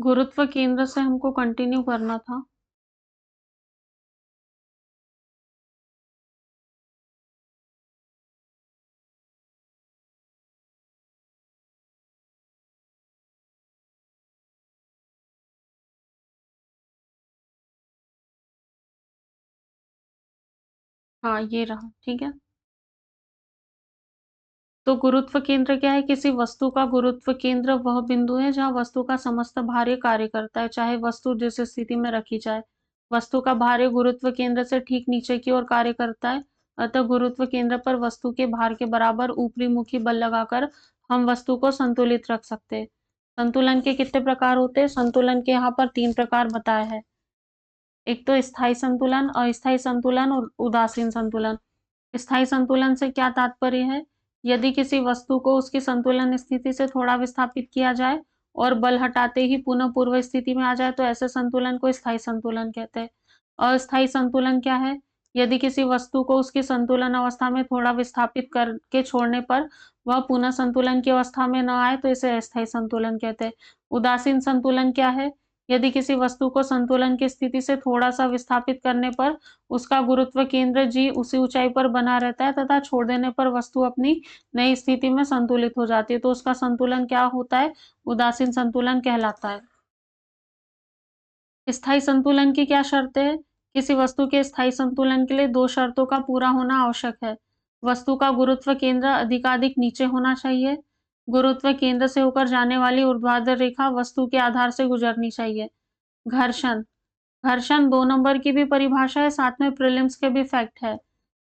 गुरुत्व केंद्र से हमको कंटिन्यू करना था। हाँ, ये रहा, ठीक है। तो गुरुत्व केंद्र क्या है? किसी वस्तु का गुरुत्व केंद्र वह बिंदु है जहाँ वस्तु का समस्त भार कार्य करता है, चाहे वस्तु जिस स्थिति में रखी जाए। वस्तु का भार गुरुत्व केंद्र से ठीक नीचे की ओर कार्य करता है। अतः गुरुत्व केंद्र पर वस्तु के भार के बराबर ऊपरी मुखी बल लगाकर हम वस्तु को संतुलित रख सकते हैं। संतुलन के कितने प्रकार होते हैं? संतुलन के यहाँ पर 3 प्रकार बताए हैं। एक तो स्थायी संतुलन, अस्थायी संतुलन और उदासीन संतुलन। स्थायी संतुलन से क्या तात्पर्य है? यदि किसी वस्तु को उसकी संतुलन स्थिति से थोड़ा विस्थापित किया जाए और बल हटाते ही पुनः पूर्व स्थिति में आ जाए तो ऐसे संतुलन को स्थायी संतुलन कहते हैं। अस्थायी संतुलन क्या है? यदि किसी वस्तु को उसकी संतुलन अवस्था में थोड़ा विस्थापित करके छोड़ने पर वह पुनः संतुलन की अवस्था में न आए तो इसे अस्थायी संतुलन कहते हैं। उदासीन संतुलन क्या है? यदि किसी वस्तु को संतुलन की स्थिति से थोड़ा सा विस्थापित करने पर उसका गुरुत्व केंद्र जी उसी ऊंचाई पर बना रहता है तथा छोड़ देने पर वस्तु अपनी नई स्थिति में संतुलित हो जाती है, तो उसका संतुलन क्या होता है? उदासीन संतुलन कहलाता है। स्थायी संतुलन की क्या शर्तें हैं? किसी वस्तु के स्थायी संतुलन के लिए 2 शर्तों का पूरा होना आवश्यक है। वस्तु का गुरुत्व केंद्र अधिकाधिक नीचे होना चाहिए। गुरुत्व केंद्र से होकर जाने वाली ऊर्ध्वाधर रेखा वस्तु के आधार से गुजरनी चाहिए। घर्षण घर्षण 2 नंबर की भी परिभाषा है, साथ में प्रीलिम्स के भी फैक्ट है।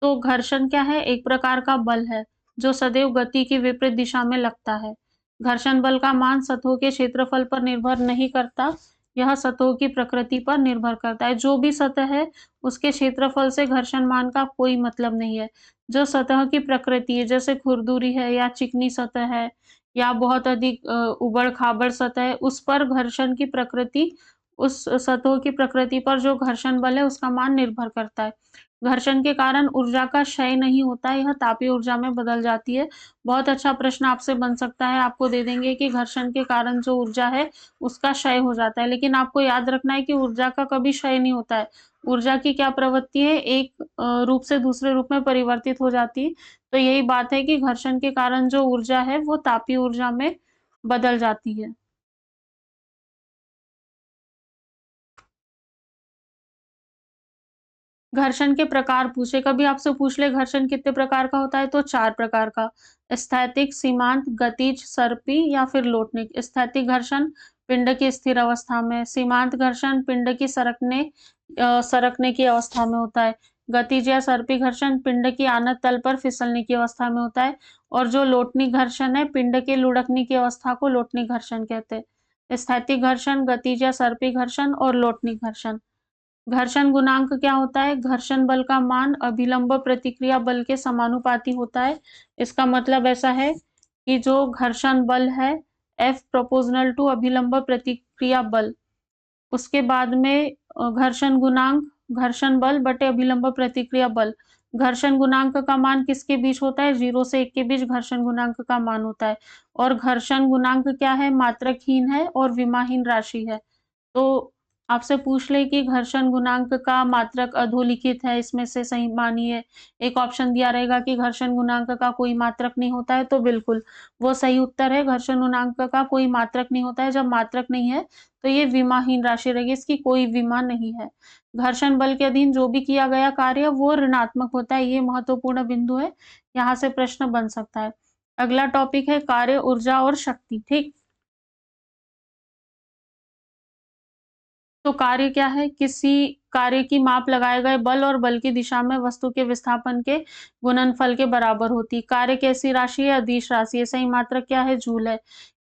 तो घर्षण क्या है? एक प्रकार का बल है जो सदैव गति की विपरीत दिशा में लगता है। घर्षण बल का मान सतहों के क्षेत्रफल पर निर्भर नहीं करता, यह सतहों की प्रकृति पर निर्भर करता है। जो भी सतह है उसके क्षेत्रफल से घर्षण मान का कोई मतलब नहीं है। जो सतह की प्रकृति है, जैसे खुरदुरी है या चिकनी सतह है या बहुत अधिक उबड़-खाबड़ सतह है, उस पर घर्षण की प्रकृति, उस सतहों की प्रकृति पर जो घर्षण बल है उसका मान निर्भर करता है। घर्षण के कारण ऊर्जा का क्षय नहीं होता है, यह तापीय ऊर्जा में बदल जाती है। बहुत अच्छा प्रश्न आपसे बन सकता है, आपको दे देंगे कि घर्षण के कारण जो ऊर्जा है उसका क्षय हो जाता है, लेकिन आपको याद रखना है कि ऊर्जा का कभी क्षय नहीं होता है। ऊर्जा की क्या प्रवृत्ति है? एक रूप से दूसरे रूप में परिवर्तित हो जाती है। तो यही बात है कि घर्षण के कारण जो ऊर्जा है वो तापीय ऊर्जा में बदल जाती है। घर्षण के प्रकार पूछे, कभी आपसे पूछ ले घर्षण कितने प्रकार का होता है तो 4 प्रकार का। स्थैतिक, सीमांत, गतिज, सर्पी या फिर लोटनिक। स्थैतिक घर्षण पिंड की स्थिर अवस्था में, सीमांत घर्षण पिंड की सरकने की अवस्था में होता है। गतिज या सर्पी घर्षण पिंड की आनत तल पर फिसलने की अवस्था में होता है। और जो लोटनिक घर्षण है पिंड के लुढ़कने की अवस्था को लोटनिक घर्षण कहते हैं। स्थैतिक घर्षण, गतिज या सर्पी घर्षण और लोटनिक घर्षण। घर्षण गुणांक क्या होता है? घर्षण बल का मान अभिलंब प्रतिक्रिया बल के समानुपाती होता है। इसका मतलब ऐसा है कि जो घर्षण बल है F प्रोपोर्शनल टू अभिलंब प्रतिक्रिया बल, उसके बाद में घर्षण गुणांक घर्षण बल बटे अभिलंब प्रतिक्रिया बल। घर्षण गुणांक का मान किसके बीच होता है? 0 से 1 के बीच घर्षण गुणांक का मान होता है। और घर्षण गुणांक क्या है? मात्रकहीन है और विमाहीन राशि है। तो आपसे पूछ ले कि घर्षण गुणांक का मात्रक अधोलिखित है, इसमें से सही मानिए। एक ऑप्शन दिया रहेगा कि घर्षण गुणांक का कोई मात्रक नहीं होता है, तो बिल्कुल वो सही उत्तर है। घर्षण गुणांक का कोई मात्रक नहीं होता है। जब मात्रक नहीं है तो ये विमाहीन राशि रहेगी, इसकी कोई विमा नहीं है। घर्षण बल के अधीन जो भी किया गया कार्य वो ऋणात्मक होता है, ये महत्वपूर्ण बिंदु है, यहाँ से प्रश्न बन सकता है। अगला टॉपिक है कार्य, ऊर्जा और शक्ति। ठीक, तो कार्य क्या है? किसी कार्य की माप लगाए गए बल और बल की दिशा में वस्तु के विस्थापन के गुणनफल के बराबर होती है। कार्य कैसी राशि है? अदिश राशि है। सही मात्रक क्या है? जूल है।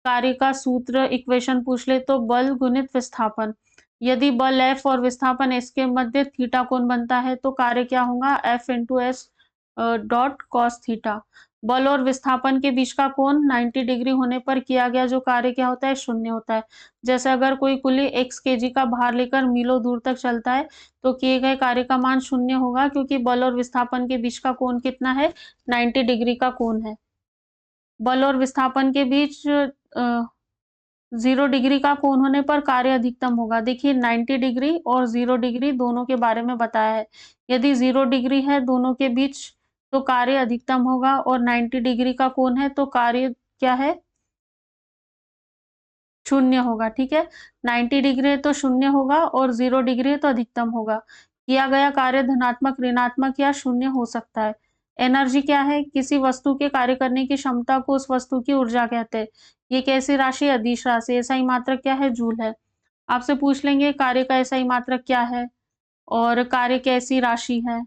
कार्य का सूत्र इक्वेशन पूछ ले तो बल गुणित विस्थापन। यदि बल F और विस्थापन S के मध्य थीटा कोण बनता है तो कार्य क्या होगा? F into S dot cos theta. बल और विस्थापन के बीच का कोण 90 डिग्री होने पर किया गया जो कार्य क्या होता है? शून्य होता है। जैसे अगर कोई कुली x केजी का भार लेकर मीलों दूर तक चलता है तो किए गए कार्य का मान शून्य होगा, क्योंकि बल और विस्थापन के बीच का कोण कितना है? 90 डिग्री का कोण है। बल और विस्थापन के बीच 0 डिग्री का कोण होने पर कार्य अधिकतम होगा। देखिए 90 डिग्री और 0 डिग्री दोनों के बारे में बताया है। यदि 0 डिग्री है दोनों के बीच तो कार्य अधिकतम होगा और 90 डिग्री का कोण है तो कार्य क्या है? शून्य होगा, ठीक है? 90 डिग्री है तो शून्य होगा और 0 डिग्री है तो अधिकतम होगा। किया गया कार्य धनात्मक, ऋणात्मक या शून्य हो सकता है। एनर्जी क्या है? किसी वस्तु के कार्य करने की क्षमता को उस वस्तु की ऊर्जा कहते हैं। ये कैसी राशि? अदिश राशि। एसआई मात्रक क्या है? जूल है। आपसे पूछ लेंगे कार्य का एसआई मात्रक क्या है और कार्य कैसी राशि है?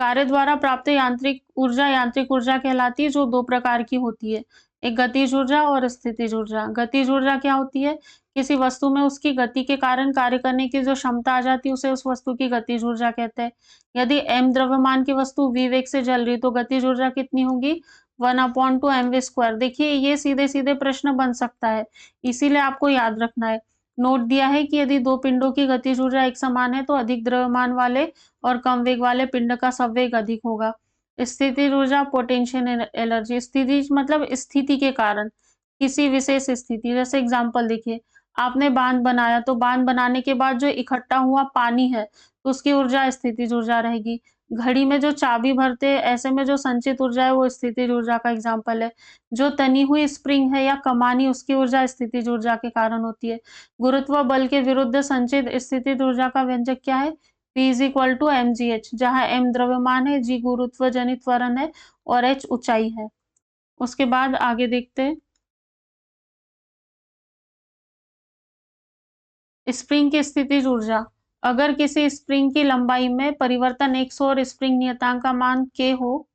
कार्य द्वारा प्राप्त यांत्रिक ऊर्जा कहलाती है जो 2 प्रकार की होती है। एक गतिज ऊर्जा और स्थितिज ऊर्जा। गतिज ऊर्जा क्या होती है? किसी वस्तु में उसकी गति के कारण कार्य करने की जो क्षमता आ जाती है उसे उस वस्तु की गतिज ऊर्जा कहते हैं। यदि m द्रव्यमान की वस्तु v वेग से चल रही है तो गतिज ऊर्जा कितनी होगी? 1/2 mv²। देखिए ये सीधे-सीधे प्रश्न बन सकता है, इसीलिए आपको याद रखना है। नोट दिया है कि यदि 2 पिंडों की गतिज ऊर्जा एक समान है तो अधिक द्रव्यमान वाले और कम वेग वाले पिंड का संवेग अधिक होगा। स्थितिज ऊर्जा पोटेंशियल एनर्जी। स्थितिज मतलब स्थिति के कारण, किसी विशेष स्थिति। जैसे एग्जांपल देखिए, आपने बाँध बनाया तो बाँध बनाने के बाद जो इकट्ठा हुआ पानी है, तो उसकी ऊर्जा स्थितिज ऊर्जा रहेगी। घड़ी में जो चाबी भरते हैं, ऐसे में जो संचित ऊर्जा है वो स्थितिज ऊर्जा का एग्जांपल है। जो तनी हुई स्प्रिंग है या कमानी उसकी ऊर्जा स्थितिज ऊर्जा के कारण होती है। गुरुत्व बल के विरुद्ध संचित स्थितिज ऊर्जा का व्यंजक क्या है? P is equal to mgh, जहाँ m द्रव्यमान है, g गुरुत्व जनित त्वरण है और h ऊंचाई है। उसके बाद आगे देखते हैं। स्प्रिंग की स्थितिज ऊर्जा। अगर किसी स्प्रिंग की लंबाई में परिवर्तन 100 और स्प्रिंग नियतांक का मान k हो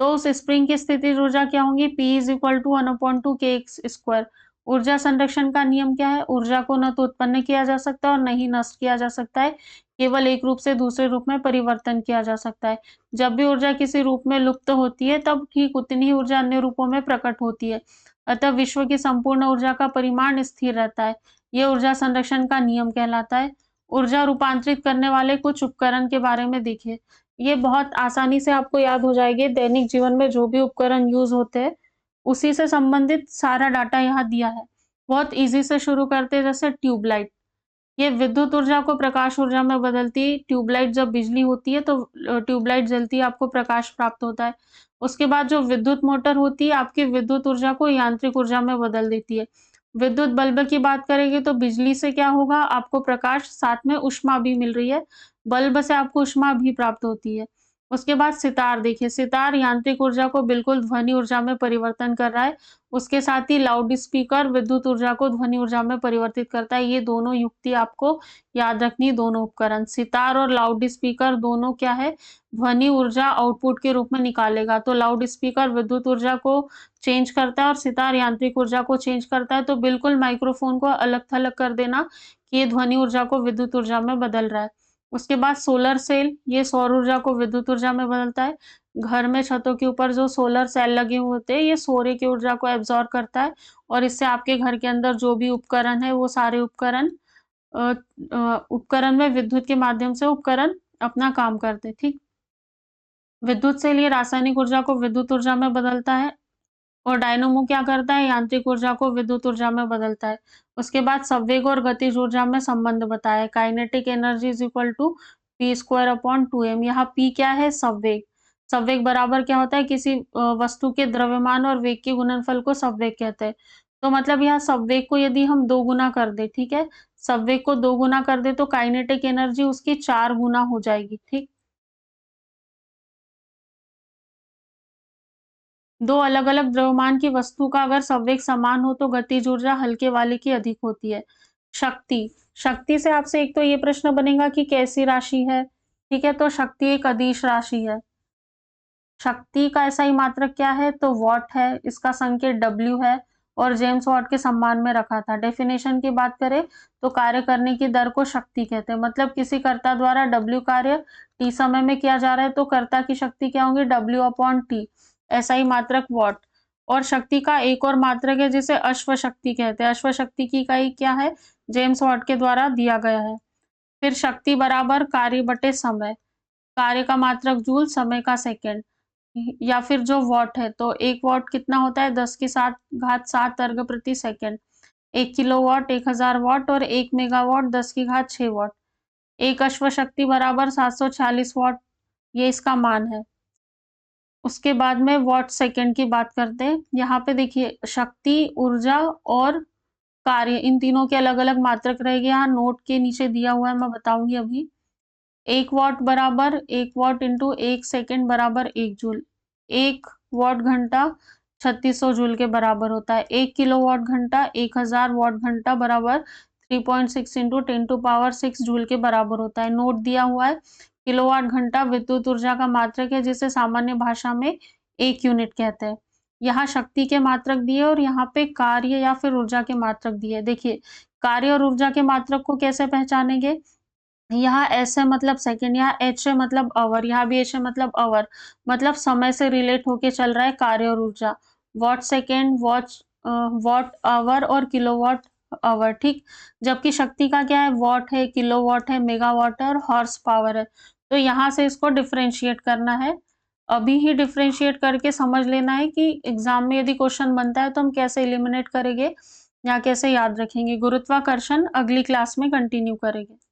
तो उस स्प्रिंग की स्थितिज ऊर्जा क्या होंगी? P is equal to 1/2 kx²। ऊर्जा संरक्षण का नियम क्या है? ऊर्जा को न तो उत्पन्न किया जा सकता और न ही नष्ट किया जा सकता है, केवल एक रूप से दूसरे रूप में परिवर्तन किया जा सकता है। जब भी ऊर्जा किसी रूप में लुप्त होती है तब ठीक उतनी ही ऊर्जा अन्य रूपों में प्रकट होती है। अतः विश्व की संपूर्ण ऊर्जा का परिमाण स्थिर रहता है। यह ऊर्जा संरक्षण का नियम कहलाता है। ऊर्जा रूपांतरित करने वाले कुछ उपकरण के बारे में देखिए। ये बहुत आसानी से आपको याद हो जाएँगे, दैनिक जीवन में जो भी उपकरण यूज़ होते हैं, उसी से संबंधित सारा डाटा यहाँ दिया है। बहुत ईज़ी से शुरू करते हैं, जैसे ट्यूबलाइट। ये विद्युत ऊर्जा को प्रकाश ऊर्जा में बदलती ट्यूबलाइट। जब बिजली होती है तो ट्यूबलाइट जलती है, आपको प्रकाश प्राप्त होता है। उसके बाद जो विद्युत मोटर होती है, आपकी विद्युत ऊर्जा को यांत्रिक ऊर्जा में बदल देती है। विद्युत बल्ब की बात करेंगे तो बिजली से क्या होगा? आपको प्रकाश, साथ में ऊष्मा भी मिल रही है। बल्ब से आपको ऊष्मा भी प्राप्त होती है। उसके बाद सितार देखिए, सितार यांत्रिक ऊर्जा को बिल्कुल ध्वनि ऊर्जा में परिवर्तन कर रहा है। उसके साथ ही लाउड स्पीकर विद्युत ऊर्जा को ध्वनि ऊर्जा में परिवर्तित करता है। ये दोनों युक्ति आपको याद रखनी, दोनों उपकरण। सितार और लाउड स्पीकर दोनों क्या है? ध्वनि ऊर्जा आउटपुट के रूप में निकालेगा। तो लाउड स्पीकर विद्युत ऊर्जा को चेंज करता है और सितार यांत्रिक ऊर्जा को चेंज करता है। तो बिल्कुल माइक्रोफ़ोन को अलग-थलग कर देना कि ये ध्वनि ऊर्जा को विद्युत ऊर्जा में बदल रहा है। उसके बाद सोलर सेल, ये सौर ऊर्जा को विद्युत ऊर्जा में बदलता है। घर में छतों के ऊपर जो सोलर सेल लगे हुए होते हैं, ये सौर्य की ऊर्जा को एब्ज़ॉर्ब करता है और इससे आपके घर के अंदर जो भी उपकरण है, वो सारे अ उपकरण में विद्युत के माध्यम से उपकरण अपना काम करते हैं, ठीक? विद्युत सेल ये रासायनिक ऊर्जा को विद्युत ऊर्जा में बदलता है और डायनामो क्या करता है? यांत्रिक ऊर्जा को विद्युत ऊर्जा में बदलता है। उसके बाद संवेग और गतिज ऊर्जा में संबंध बताया है। Kinetic energy is equal to p²/2m। यहाँ p क्या है? संवेग। संवेग बराबर क्या होता है? किसी वस्तु के द्रव्यमान और वेग के गुणनफल को संवेग कहते हैं। तो मतलब यहाँ संवेग को यदि हम 2 गुना कर दें, ठीक है? संवेग को 2 गुना कर दें तो काइनेटिक एनर्जी उसकी 4 गुना हो जाएगी, ठीक? 2 अलग-अलग द्रव्यमान की वस्तु का अगर संवेग समान हो तो गतिज ऊर्जा हल्के वाले की अधिक होती है। शक्ति, शक्ति से आपसे एक तो ये प्रश्न बनेगा कि कैसी राशि है? ठीक है, तो शक्ति एक अदिश राशि है। शक्ति का SI मात्रक क्या है? तो वॉट है, इसका संकेत W है और जेम्स वाट के सम्मान में रखा था। डेफिनेशन की बात करें तो कार्य करने की दर को शक्ति कहते हैं। मतलब किसी कर्ता द्वारा W कार्य T समय में किया जा रहा है तो कर्ता की शक्ति क्या होगी? W/T। SI मात्रक वॉट। और शक्ति का एक और मात्रक है जिसे अश्व शक्ति कहते हैं। अश्व शक्ति की इकाई क्या है? जेम्स वाट के द्वारा दिया गया है। फिर शक्ति बराबर कार्य बटे समय। कार्य का मात्रक जूल, समय का सेकंड। या फिर जो वॉट है, तो 1 वॉट कितना होता है? 10 की सात घात 7 वर्ग प्रति सेकंड। 1 किलोवाट 1000 वॉट और 1 मेगावाट 10 की घात 6 वॉट। 1 अश्वशक्ति बराबर 746 वॉट, ये इसका मान है। उसके बाद में वॉट सेकंड की बात करते हैं। यहाँ पे देखिए शक्ति, ऊर्जा और कार्य, इन तीनों के अलग-अलग मात्रक रहेंगे। यहाँ नोट के नीचे दिया हुआ है, मैं बताऊँगी अभी। 1 वॉट बराबर 1 वॉट इंटू 1 सेकंड बराबर 1 जूल। 1 वॉट घंटा 3600 जूल के बराबर होता है। 1 किलोवाट घंटा 1000 वॉट घंटा बराबर 3.6 इंटू 10 टू पावर 6 जूल के बराबर होता है। नोट दिया हुआ है। किलोवाट घंटा विद्युत ऊर्जा का मात्रक है, जिसे सामान्य भाषा में 1 यूनिट कहते हैं। यहाँ शक्ति के मात्रक दिए और यहाँ पे कार्य या फिर ऊर्जा के मात्रक दिए। देखिए कार्य और ऊर्जा के मात्रक को कैसे पहचानेंगे? यहाँ एस है मतलब सेकंड, यहाँ एच है मतलब आवर, यहाँ भी एच है मतलब आवर, मतलब समय से रिलेट होके चल रहा है कार्य और ऊर्जा। वॉट सेकंड, वॉट आवर और किलोवाट आवर, ठीक। जबकि शक्ति का क्या है? वॉट है, किलोवाट है, मेगावाट है और हॉर्स पावर है। तो यहाँ से इसको डिफरेंशिएट करना है। अभी ही डिफरेंशिएट करके समझ लेना है कि एग्जाम में यदि क्वेश्चन बनता है तो हम कैसे एलिमिनेट करेंगे या कैसे याद रखेंगे। गुरुत्वाकर्षण अगली क्लास में कंटिन्यू करेंगे।